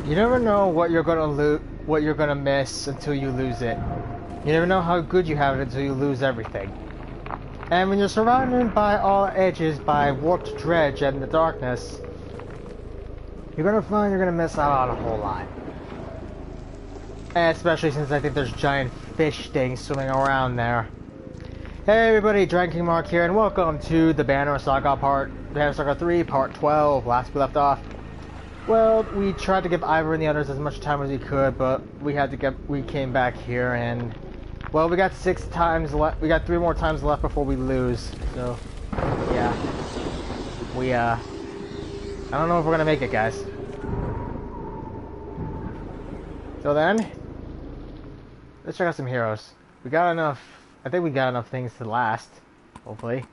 You never know what you're gonna miss until you lose it. You never know how good you have it until you lose everything. And when you're surrounded by all edges by warped dredge and the darkness, you're gonna find you're gonna miss out on a whole lot. And especially since I think there's giant fish things swimming around there. Hey everybody, Dragon King Mark here, and welcome to the Banner Saga 3, Part 12. Last we left off. Well, we tried to give Ivor and the others as much time as we could, but we came back here and, well, we got 6 times left. We got 3 more times left before we lose. So, yeah. I don't know if we're gonna make it, guys. So then, let's check out some heroes. We got enough, I think we got enough things to last, hopefully.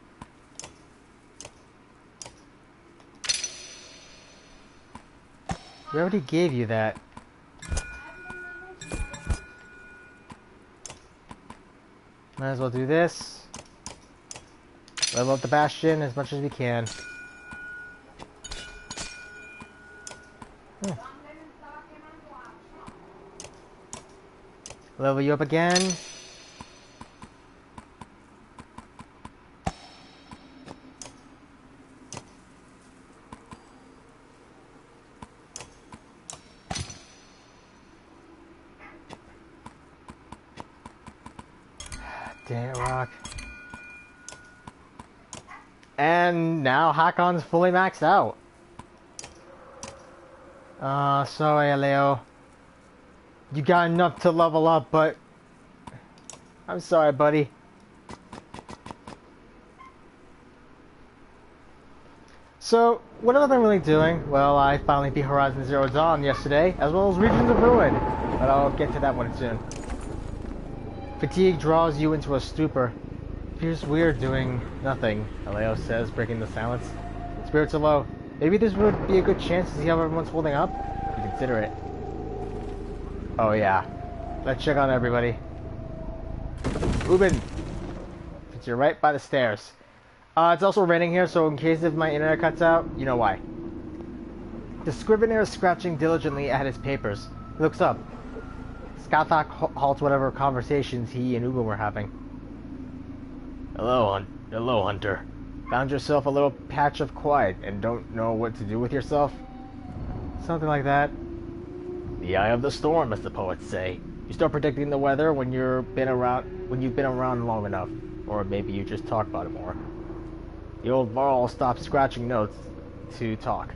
We already gave you that. Might as well do this. Level up the Bastion as much as we can. Level you up again. Damn it, Rock. And now Hakon's fully maxed out. Sorry, Leo. You got enough to level up, but I'm sorry, buddy. So, what have I been really doing? Well, I finally beat Horizon Zero Dawn yesterday, as well as Regions of Ruin, but I'll get to that one soon. Fatigue draws you into a stupor. Feels weird doing nothing, Aleo says, breaking the silence. Spirits are low. Maybe this would be a good chance to see how everyone's holding up? You consider it. Oh yeah. Let's check on everybody. Ruben! You're right by the stairs. It's also raining here, so in case if my internet cuts out, you know why. The scrivener is scratching diligently at his papers. He looks up. Skogr halts whatever conversations he and Ugo were having. Hello, Hunter. Found yourself a little patch of quiet and don't know what to do with yourself? Something like that. The eye of the storm, as the poets say. You start predicting the weather when you've been around long enough, or maybe you just talk about it more. The old Varl stopped scratching notes to talk.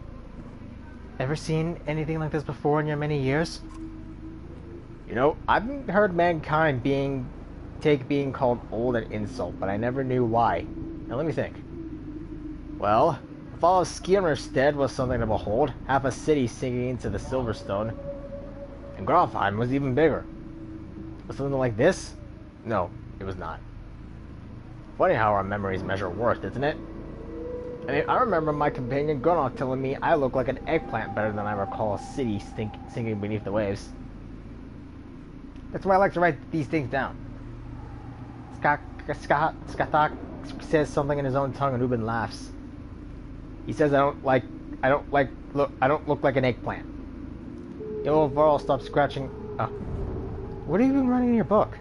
Ever seen anything like this before in your many years? You know, I've heard mankind being called old an insult, but I never knew why. Now let me think. Well, the fall of Skogr was something to behold. Half a city sinking into the Silverstone. And Grafheim was even bigger. Was something like this? No, it was not. Funny how our memories measure worth, isn't it? I mean, I remember my companion Gunnar telling me I look like an eggplant better than I recall a city sinking beneath the waves. That's why I like to write these things down. Skogr says something in his own tongue and Ruben laughs. He says I don't look like an eggplant. The old Varl stopped scratching. What have you been writing in your book?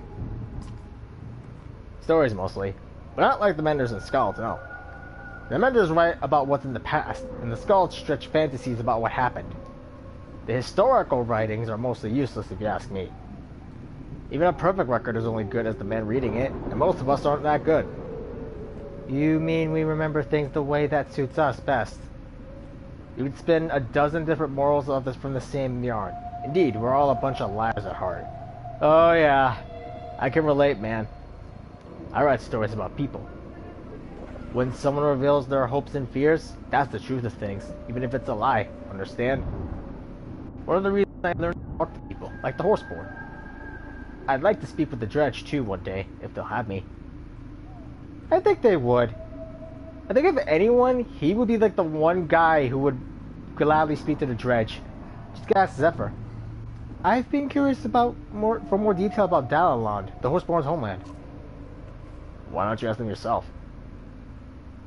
Stories mostly, but not like the Menders and Skalds, no. The Menders write about what's in the past, and the Skalds stretch fantasies about what happened. The historical writings are mostly useless if you ask me. Even a perfect record is only good as the man reading it, and most of us aren't that good. You mean we remember things the way that suits us best? You would spin a dozen different morals of this from the same yarn. Indeed, we're all a bunch of liars at heart. Oh yeah, I can relate, man. I write stories about people. When someone reveals their hopes and fears, that's the truth of things, even if it's a lie, understand? One of the reasons I learned to talk to people, like the horseborn. I'd like to speak with the Dredge too one day, if they'll have me. I think they would. I think if anyone, he would be like the one guy who would gladly speak to the Dredge. Just gotta ask Zephyr. I've been curious for more detail about Dalaland, the Horseborn's homeland. Why don't you ask them yourself?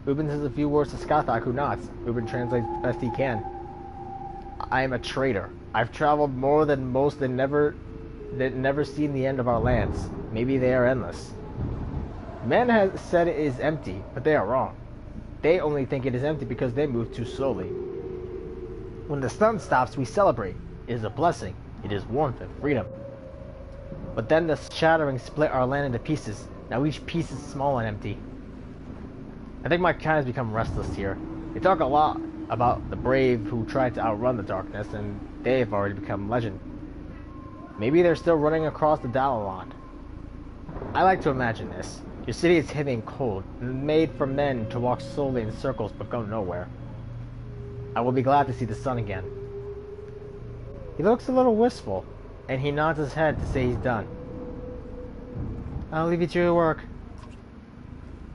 Ruben says a few words to Skogr, who nods. Ruben translates best he can. I am a traitor. I've traveled more than most and never seen the end of our lands. Maybe they are endless. Men have said it is empty, but they are wrong. They only think it is empty because they move too slowly. When the sun stops, we celebrate. It is a blessing. It is warmth and freedom. But then the shattering split our land into pieces. Now each piece is small and empty. I think my kind has become restless here. They talk a lot about the brave who tried to outrun the darkness, and they have already become legend. Maybe they're still running across the Dalalon. I like to imagine this. Your city is heavy and cold, and made for men to walk slowly in circles but go nowhere. I will be glad to see the sun again. He looks a little wistful, and he nods his head to say he's done. I'll leave you to your work.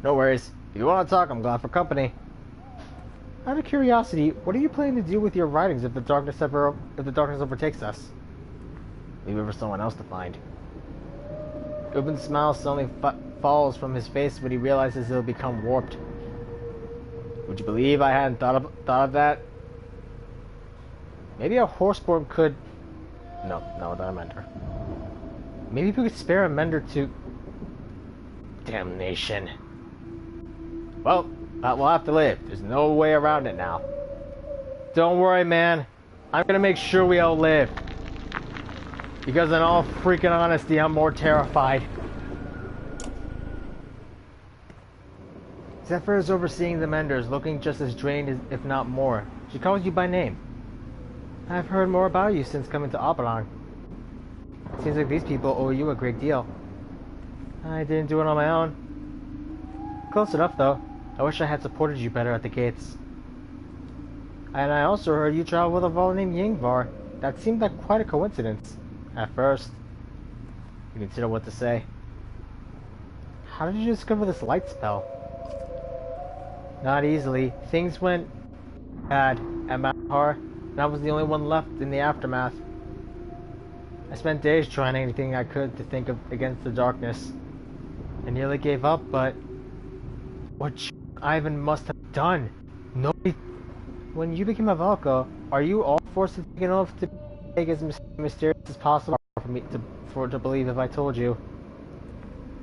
No worries. If you want to talk, I'm glad for company. Out of curiosity, what are you planning to do with your writings if the darkness overtakes us? Leave it for someone else to find. Ubin's smile suddenly falls from his face when he realizes it'll become warped. Would you believe I hadn't thought of that? Maybe a horseborn could... No, that I meant her. Maybe we could spare a mender to... Damnation. Well, we'll have to live. There's no way around it now. Don't worry, man. I'm gonna make sure we all live. Because in all freaking honesty, I'm more terrified. Zephyr is overseeing the menders, looking just as drained, if not more. She calls you by name. I've heard more about you since coming to Oberon. Seems like these people owe you a great deal. I didn't do it on my own. Close enough, though. I wish I had supported you better at the gates. And I also heard you travel with a Vol named Yingvar. That seemed like quite a coincidence. At first. You consider what to say. How did you discover this light spell? Not easily. Things went bad at Mahar, and I was the only one left in the aftermath. I spent days trying anything I could to think of against the darkness. I nearly gave up, but... What Ivan must have done. Nobody... When you became a Valka, are you all forced to take an oath to make as mysterious as possible for me to believe if I told you?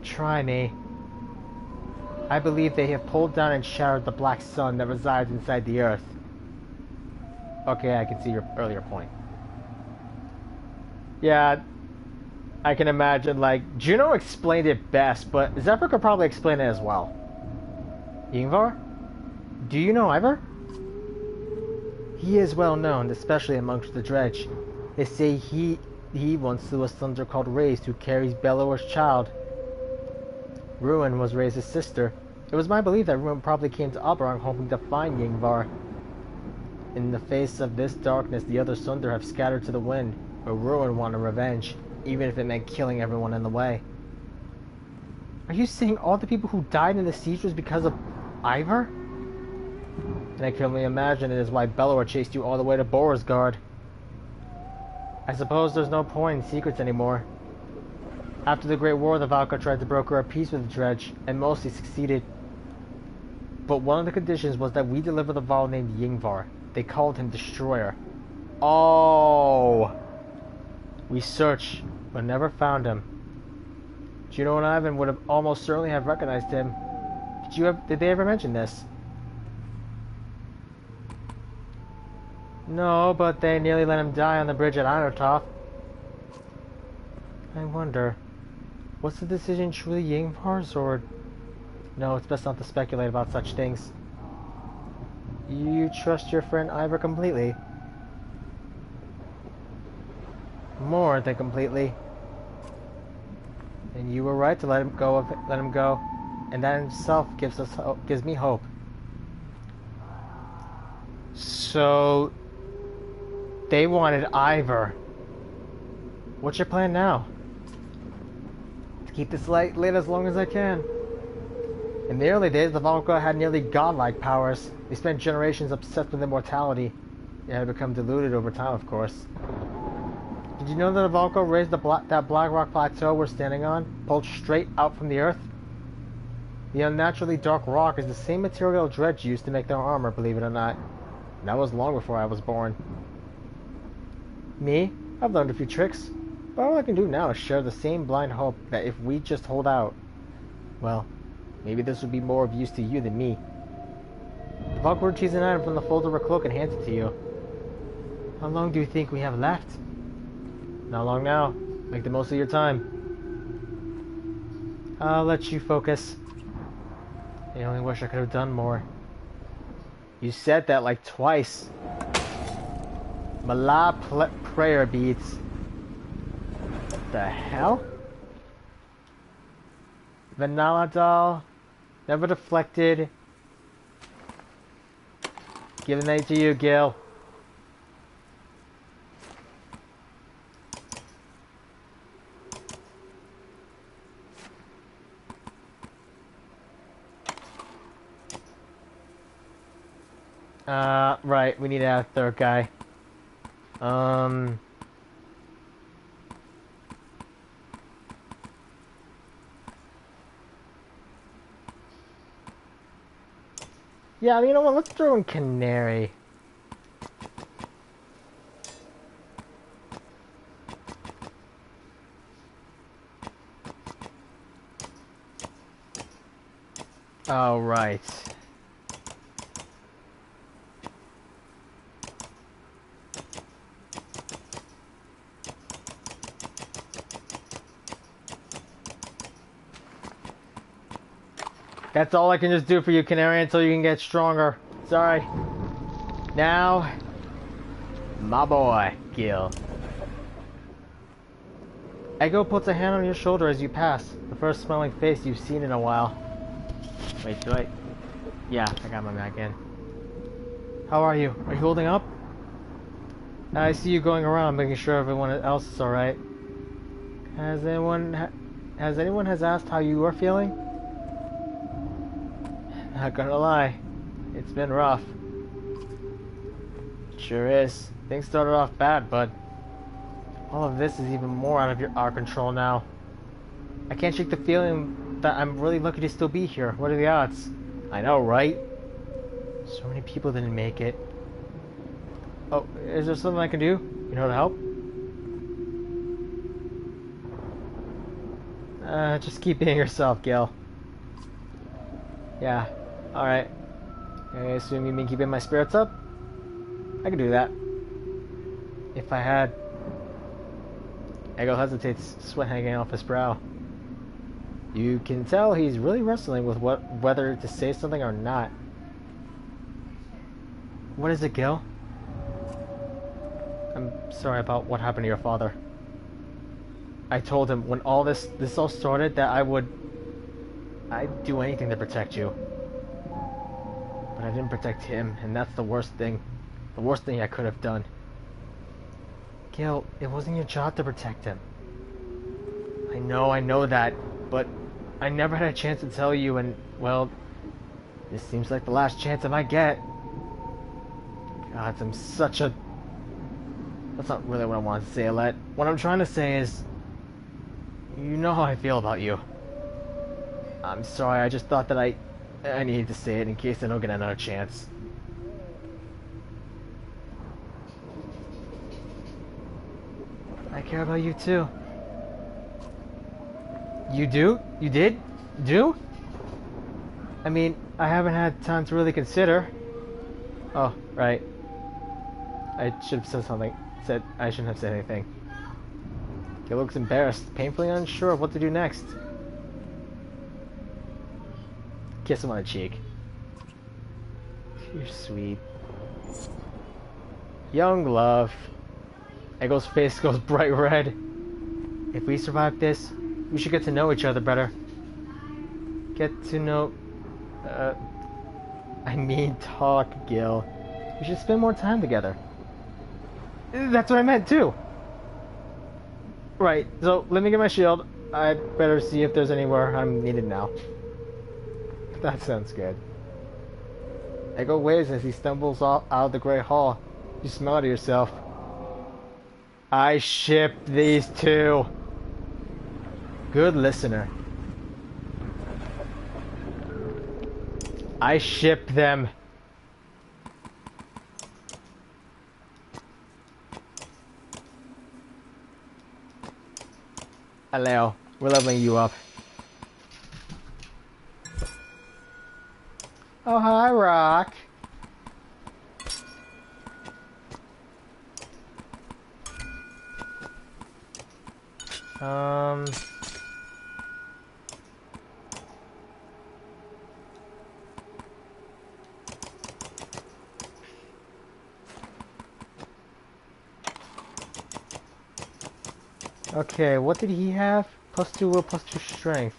Try me. I believe they have pulled down and shattered the black sun that resides inside the earth. Okay, I can see your earlier point. Yeah, I can imagine, like, Juno explained it best, but Zephyr could probably explain it as well. Yngvar? Do you know Ivar? He is well known, especially amongst the Dredge. They say he once slew a thunder called Raised who carries Bellower's child. Ruin was Rais's sister. It was my belief that Ruin probably came to Oberon hoping to find Yngvar. In the face of this darkness, the other Sunder have scattered to the wind, but Ruin wanted revenge, even if it meant killing everyone in the way. Are you saying all the people who died in the siege was because of Ivar? And I can only imagine it is why Bellower chased you all the way to Borisgard. I suppose there's no point in secrets anymore. After the Great War, the Valka tried to broker a peace with the Dredge, and mostly succeeded. But one of the conditions was that we deliver the Val named Yngvar. They called him Destroyer. Oh! We searched, but never found him. Juno and Ivan would have almost certainly have recognized him. Did they ever mention this? No, but they nearly let him die on the bridge at Einartoth. I wonder, was the decision truly Yngvar's, or... No, it's best not to speculate about such things. You trust your friend Ivar completely? More than completely. And you were right to let him go, and that in itself gives me hope. So they wanted Ivar. What's your plan now? To keep this light lit as long as I can. In the early days, the Valka had nearly godlike powers. They spent generations obsessed with immortality. It had become diluted over time, of course. Did you know that the Valka raised that black rock plateau we're standing on, pulled straight out from the earth? The unnaturally dark rock is the same material Dredge used to make their armor, believe it or not. And that was long before I was born. Me? I've learned a few tricks. But all I can do now is share the same blind hope that if we just hold out, well, maybe this would be more of use to you than me. The Valkyrie teases an item from the fold of her cloak and hands it to you. How long do you think we have left? Not long now. Make the most of your time. I'll let you focus. I only wish I could have done more. You said that like twice. Malah prayer beads. What the hell? Vanilla doll. Never deflected. Giving that to you, Gil. Right, we need to add a third guy. Yeah, you know what, let's throw in Canary. Oh, right. That's all I can just do for you, Canary, until you can get stronger. Sorry. Now, my boy, Gil. Ego puts a hand on your shoulder as you pass. The first smiling face you've seen in a while. Wait, do I? Yeah, I got my back in. How are you? Are you holding up? I see you going around making sure everyone else is alright. Has anyone asked how you are feeling? Not gonna lie, it's been rough. Sure is. Things started off bad, but all of this is even more out of our control now. I can't shake the feeling that I'm really lucky to still be here. What are the odds? I know, right? So many people didn't make it. Oh, is there something I can do? You know, to help? Just keep being yourself, Gil. Yeah. Alright. I assume you mean keeping my spirits up? I can do that. If I had... Ego hesitates, sweat hanging off his brow. You can tell he's really wrestling with whether to say something or not. What is it, Gil? I'm sorry about what happened to your father. I told him when this all started that I'd do anything to protect you. But I didn't protect him, and that's the worst thing. The worst thing I could have done. Gil, it wasn't your job to protect him. I know that, but I never had a chance to tell you, and, well, this seems like the last chance I might get. God, I'm such a... That's not really what I wanted to say, Alette. What I'm trying to say is... You know how I feel about you. I'm sorry, I just thought that I needed to say it in case I don't get another chance. I care about you too. You do? You did? Do? I mean, I haven't had time to really consider. Oh, right. I should have said something. I shouldn't have said anything. He looks embarrassed, painfully unsure of what to do next. Kiss him on the cheek. You're sweet. Young love. Ego's face goes bright red. If we survive this, we should get to know each other better. Get to know... I mean talk, Gil. We should spend more time together. That's what I meant too! Right, so let me get my shield. I'd better see if there's anywhere I'm needed now. That sounds good. Ego waves as he stumbles out of the Great Hall. You smile to yourself. I ship these two. Good listener. I ship them. Aleo, we're leveling you up. Oh, hi, Rock. Okay, what did he have? +2 will, +2 strength.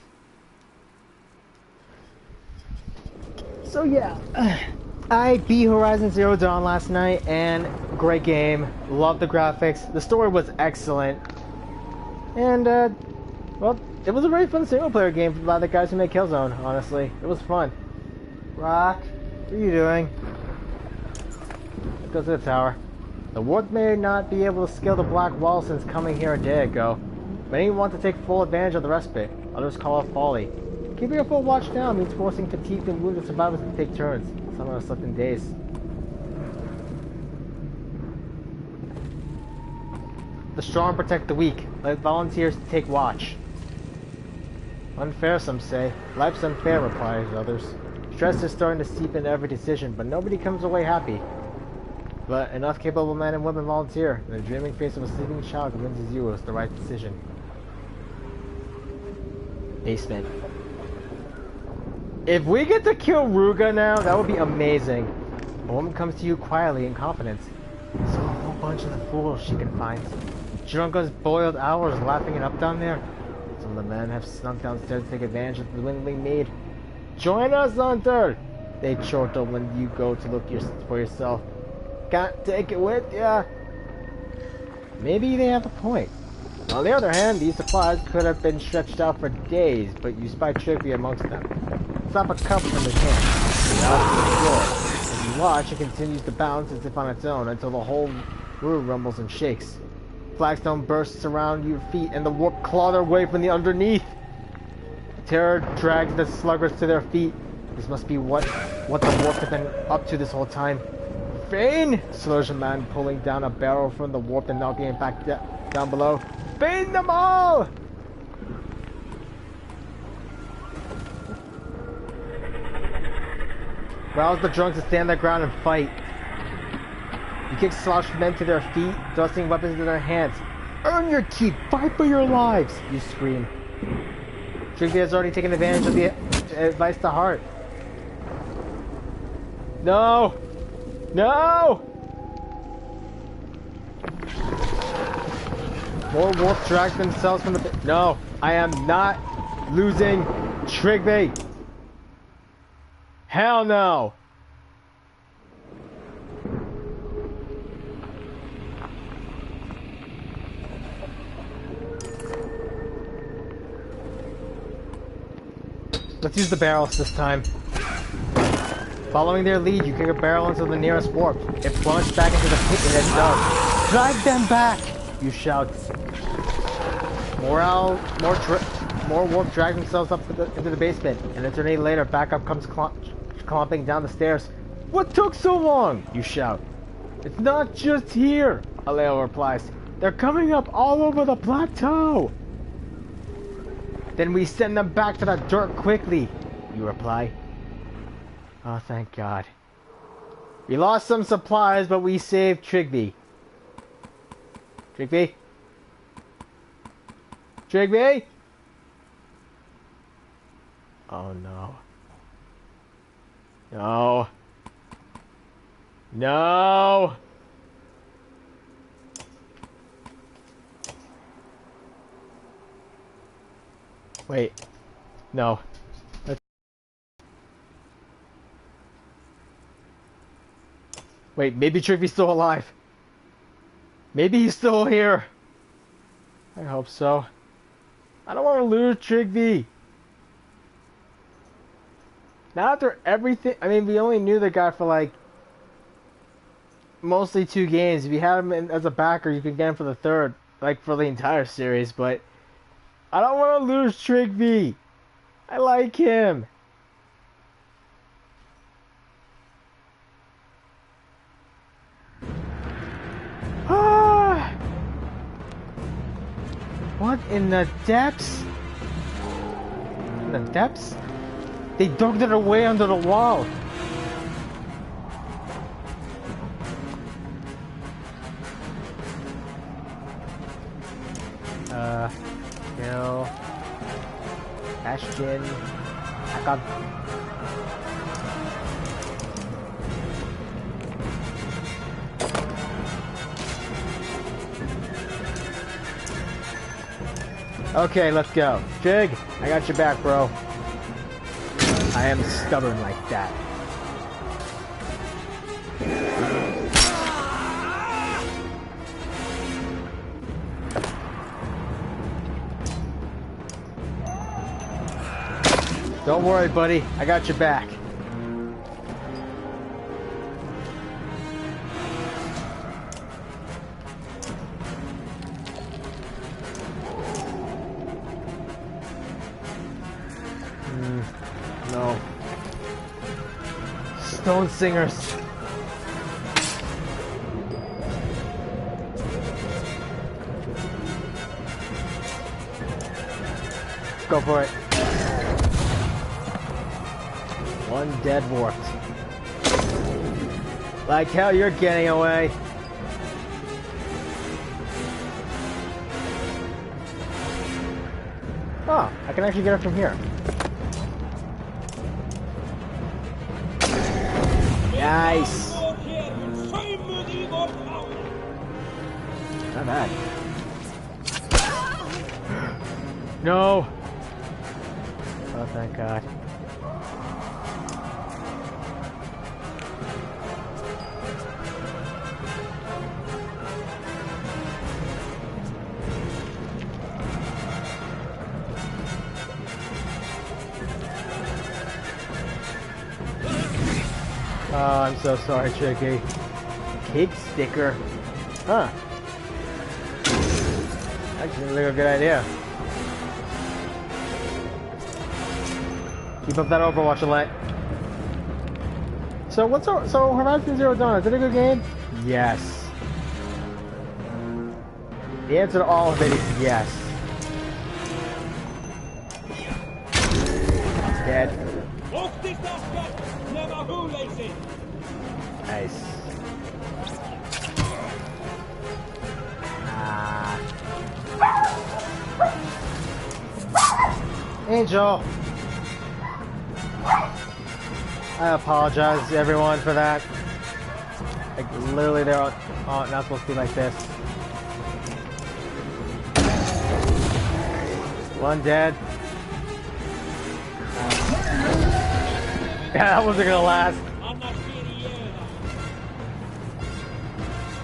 So yeah, I beat Horizon Zero Dawn last night, and great game. Loved the graphics. The story was excellent. And, well, it was a very fun single-player game by the guys who made Killzone, honestly. It was fun. Rock, what are you doing? Let's go to the tower. The Warp may not be able to scale the black wall since coming here a day ago. Many want to take full advantage of the respite. Others call it folly. Keeping a full watch now means forcing fatigued and wounded survivors to take turns. Some have slept in days. The strong protect the weak. Let volunteers take watch. Unfair, some say. Life's unfair, replies others. Stress is starting to seep into every decision, but nobody comes away happy. But enough capable men and women volunteer, and the dreaming face of a sleeping child convinces you it was the right decision. Basement. If we get to kill Ruga now, that would be amazing. A woman comes to you quietly in confidence. So a whole bunch of the fools she can find. Drunk as boiled hours laughing it up down there. Some of the men have snuck downstairs to take advantage of the dwindling need. Join us, Hunter! They chortle when you go to look for yourself. Can't take it with ya. Maybe they have a point. On the other hand, these supplies could have been stretched out for days, but you spy trickery amongst them. Stop a cup from the can. Out to the floor. As you watch, it continues to bounce as if on its own until the whole room rumbles and shakes. Flagstone bursts around your feet and the warp claw their way from the underneath. Terror drags the sluggers to their feet. This must be what the warp have been up to this whole time. Bane! Slurs a man pulling down a barrel from the warp and knocking it back down below. Bane them all! Rouse the drunks to stand their ground and fight. You kick slouched men to their feet, thrusting weapons into their hands. Earn your keep! Fight for your lives! You scream. Trigby has already taken advantage of the advice to heart. No! No! More wolves drag themselves from the... No! I am not losing Trigby! Hell no! Let's use the barrels this time. Following their lead, you kick a barrel into the nearest warp. It plunges back into the pit and it does. Drag them back! You shout. More warp drag themselves up into the basement. An eternity later, backup comes clomping down the stairs. What took so long? You shout. It's not just here, Aleo replies. They're coming up all over the plateau. Then we send them back to the dirt quickly, you reply. Oh, thank God. We lost some supplies, but we saved Trigby. Trigby? Trigby? Oh, no. No. No! Wait. No. Wait, maybe Trigby's still alive. Maybe he's still here. I hope so. I don't want to lose Trigby. Not after everything. I mean, we only knew the guy for like mostly 2 games. If you had him as a backer, you could get him for the third, like for the entire series. But I don't want to lose Trigby. I like him. What in the depths? In the depths? They dug it away under the wall. Kill. Bastion. I got. Okay, let's go. Jig, I got your back, bro. I am stubborn like that. Don't worry, buddy. I got your back. No. Stone singers. Go for it. One dead warped. Like hell, you're getting away. Oh, I can actually get it from here. Nice. Not bad. No. Oh, thank God. Oh, I'm so sorry, Chicky. Cake sticker. Huh. Actually, looks like a good idea. Keep up that Overwatch, Alette. So so Horizon Zero Dawn, is it a good game? Yes. The answer to all of it is yes. Dead. Nice. Angel! I apologize, everyone, for that. Like, literally, they're not supposed to be like this. One dead. Yeah, that wasn't gonna last.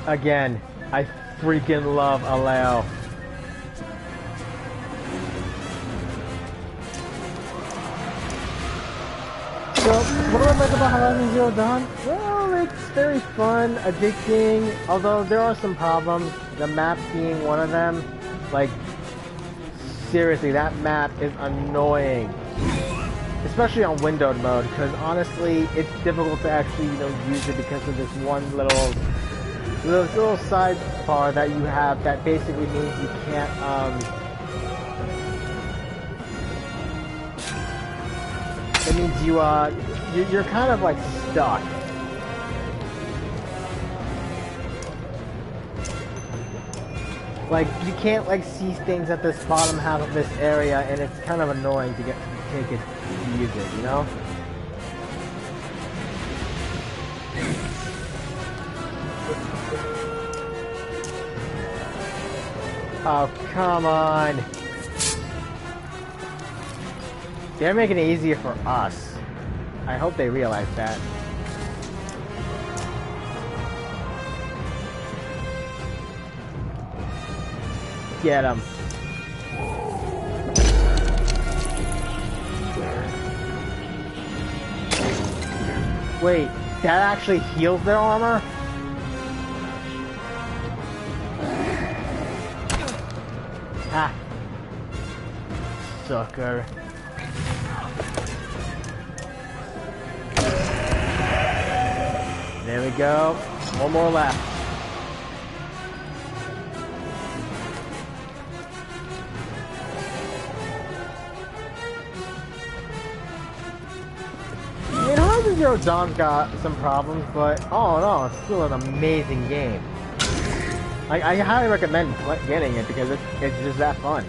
Again, I freaking love Alette. So, what do I like about Horizon Zero Dawn? Well, it's very fun, addicting, although there are some problems, the map being one of them. Like, seriously, that map is annoying. Especially on windowed mode, because honestly, it's difficult to actually, use it because of this one little sidebar that you have that basically means you can't, it means you're kind of like stuck. Like, you can't like see things at this bottom half of this area, and it's kind of annoying to take it to use it, you know? Oh, come on. They're making it easier for us. I hope they realize that. Get him. Wait, that actually heals their armor? Ah. Sucker. There we go. One more left. Horizon Zero Dawn's got some problems, but all in all, it's still an amazing game. I highly recommend getting it because it's just that fun.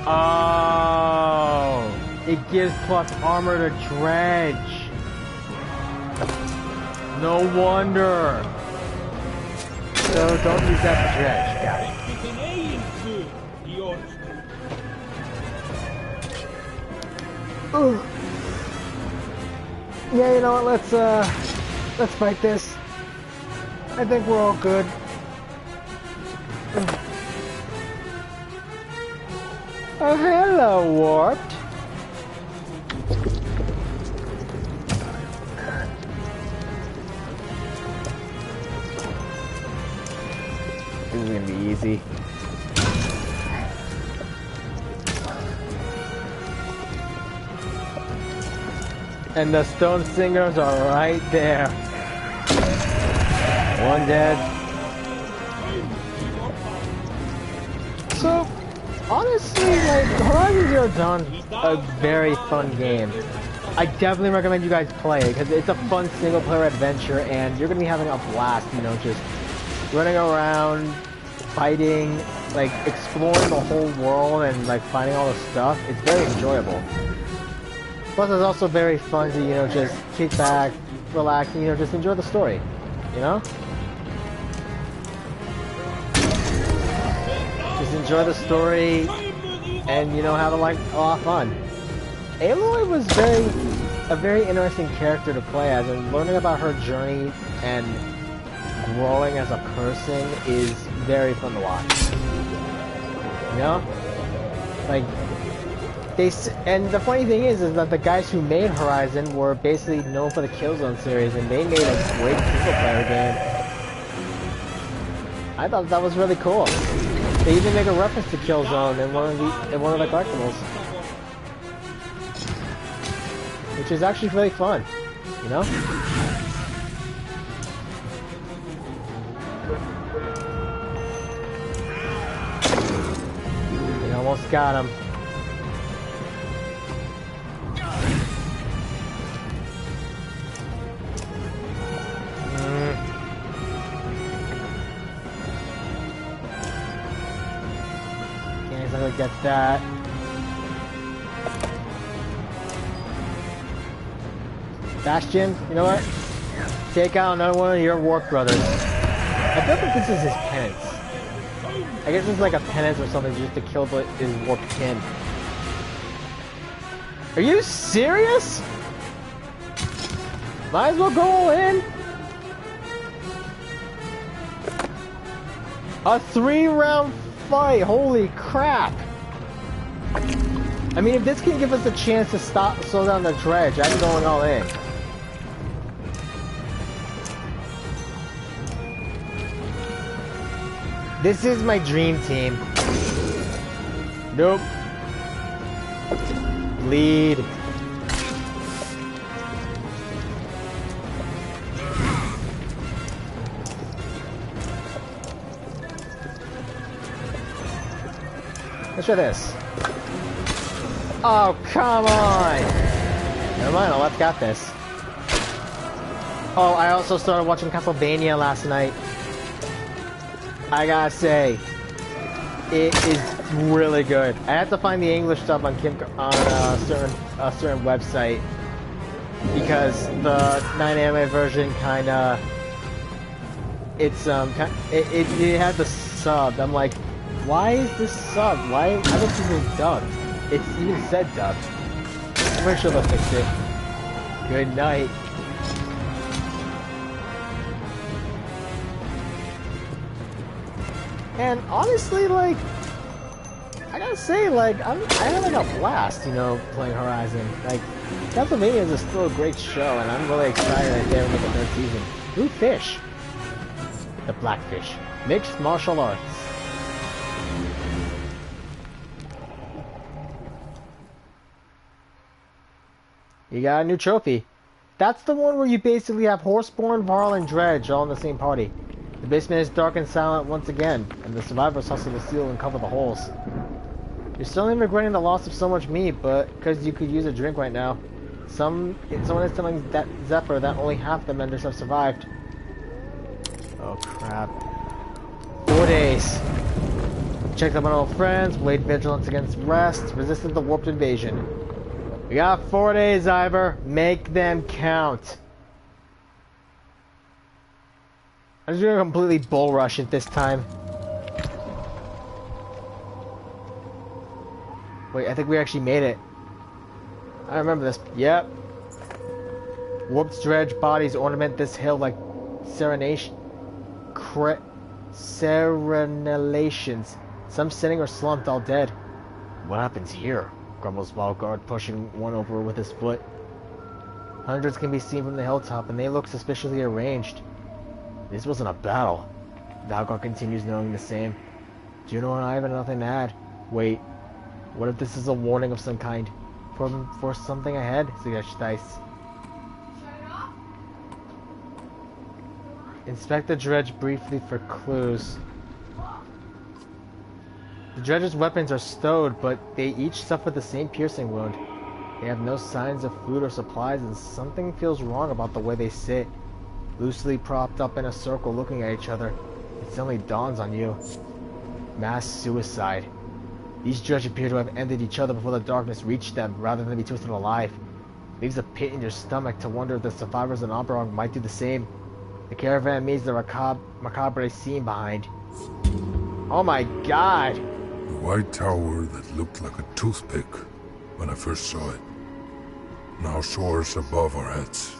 Oh, it gives plus armor to Dredge. No wonder. So don't use that for Dredge. Got it. Ooh. Yeah, you know what? Let's fight this. I think we're all good. Oh, hello, Warped. This is gonna be easy. And the Stone Singers are right there. One dead. So, honestly, like, Horizon Zero Dawn's a very fun game. I definitely recommend you guys play it, because it's a fun single-player adventure, and you're going to be having a blast, you know, just running around, fighting, like, exploring the whole world, and, like, finding all the stuff. It's very enjoyable. Plus, it's also very fun to, you know, just kick back, relax, and, you know, just enjoy the story, you know? Just enjoy the story, and, you know, have a lot of fun. Aloy was a very interesting character to play as, and learning about her journey and growing as a person is very fun to watch. You know? Like, and the funny thing is that the guys who made Horizon were basically known for the Killzone series, and they made a great single-player game. I thought that was really cool. They even make a reference to Killzone in one of the collectibles, which is actually really fun, you know? We almost got him. Get that. Bastion, you know what? Take out another one of your Warp Brothers. I don't think this is his penance. I guess it's like a penance or something just to kill his Warped kin. Are you serious? Might as well go all in. A 3-round fight, holy crap! I mean, if this can give us a chance to slow down the Dredge, I'm going all in. This is my dream team. Nope. Lead. Let's try this. Oh, come on! Never mind, Alette got this. Oh, I also started watching Castlevania last night. I gotta say, it is really good. I have to find the English stuff on a certain website because the 9anime version kinda it had the sub. I'm like, why is this sub? Why is this even dubbed? It's even said dubbed. I'm pretty sure they'll fix it. Good night. And honestly, like, I gotta say, like, I had like a blast, you know, playing Horizon. Like, Castlevania is still a great show, and I'm really excited that they're making a 3rd season. Blue Fish. The Blackfish. Mixed martial arts. You got a new trophy. That's the one where you basically have Horseborn, Varl, and Dredge all in the same party. The basement is dark and silent once again, and the survivors hustle to seal and cover the holes. You're certainly regretting the loss of so much meat, but because you could use a drink right now. Someone is telling that Zephyr that only half the Menders have survived. Oh crap. 4 days. Checked up on old friends, weighed vigilance against rest, resisted the warped invasion. We got 4 days, Ivor. Make them count. I'm just gonna completely bull rush it this time. Wait, I think we actually made it. I remember this. Yep. Warped dredge bodies ornament this hill like serenelations. Some sitting or slumped, all dead. What happens here? Grumbles Valgard, pushing one over with his foot. Hundreds can be seen from the hilltop, and they look suspiciously arranged. This wasn't a battle. Valgard continues, knowing the same. Juno and I have nothing to add. Wait, what if this is a warning of some kind? For something ahead? Suggests Dice. Inspect the dredge briefly for clues. The dredge's weapons are stowed, but they each suffer the same piercing wound. They have no signs of food or supplies, and something feels wrong about the way they sit, loosely propped up in a circle looking at each other. It suddenly dawns on you. Mass suicide. These dredge appear to have ended each other before the darkness reached them, rather than be twisted alive. Leaves a pit in your stomach to wonder if the survivors in Oberon might do the same. The caravan meets the macabre scene behind. Oh my god! The white tower that looked like a toothpick when I first saw it now soars above our heads,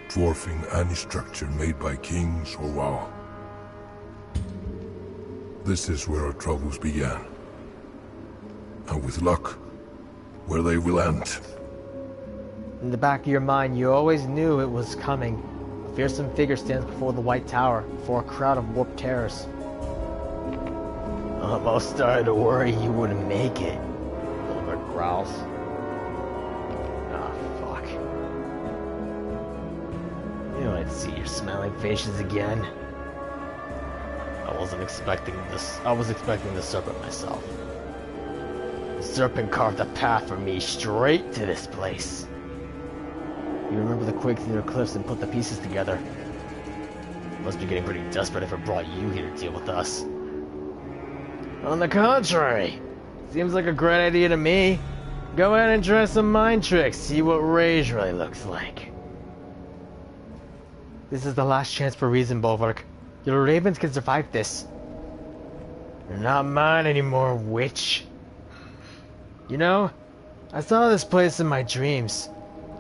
dwarfing any structure made by kings or WoW. This is where our troubles began. And with luck, where they will end. In the back of your mind, you always knew it was coming. A fearsome figure stands before the White Tower, before a crowd of warped terrors. Almost started to worry you wouldn't make it. Skogr growls. Oh, fuck. Knew I'd see your smiling faces again. I was expecting the serpent myself. The serpent carved a path for me straight to this place. You remember the quakes near the cliffs and put the pieces together. Must be getting pretty desperate if it brought you here to deal with us. On the contrary, seems like a great idea to me. Go ahead and try some mind tricks, see what rage really looks like. This is the last chance for reason, Bolvark. Your ravens can survive this. They're not mine anymore, witch. You know, I saw this place in my dreams.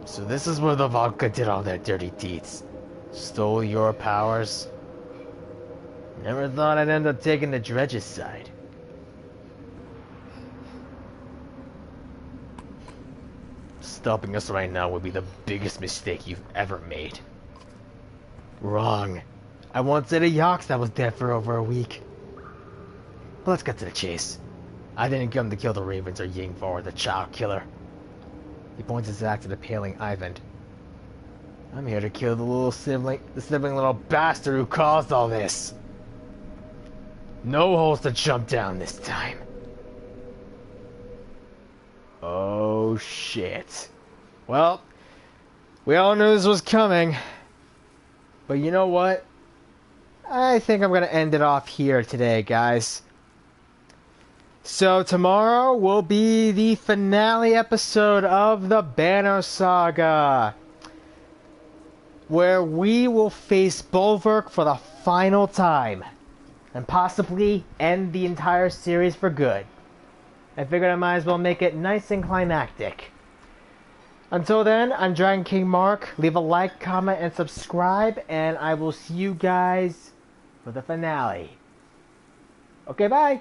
So this is where the Vodka did all their dirty deeds. Stole your powers. Never thought I'd end up taking the dredge's side. Stopping us right now would be the biggest mistake you've ever made. Wrong. I once ate a Yox that was dead for over a week. But let's get to the chase. I didn't come to kill the ravens or Yingvar, the child killer. He points his axe at the paling Ivan. I'm here to kill the sniveling little bastard who caused all this. No holes to jump down this time. Oh shit. Well, we all knew this was coming. But you know what? I think I'm gonna end it off here today, guys. So tomorrow will be the finale episode of the Banner Saga, where we will face Bolvark for the final time, and possibly end the entire series for good. I figured I might as well make it nice and climactic. Until then, I'm Dragon King Mark. Leave a like, comment, and subscribe, and I will see you guys for the finale. Okay, bye!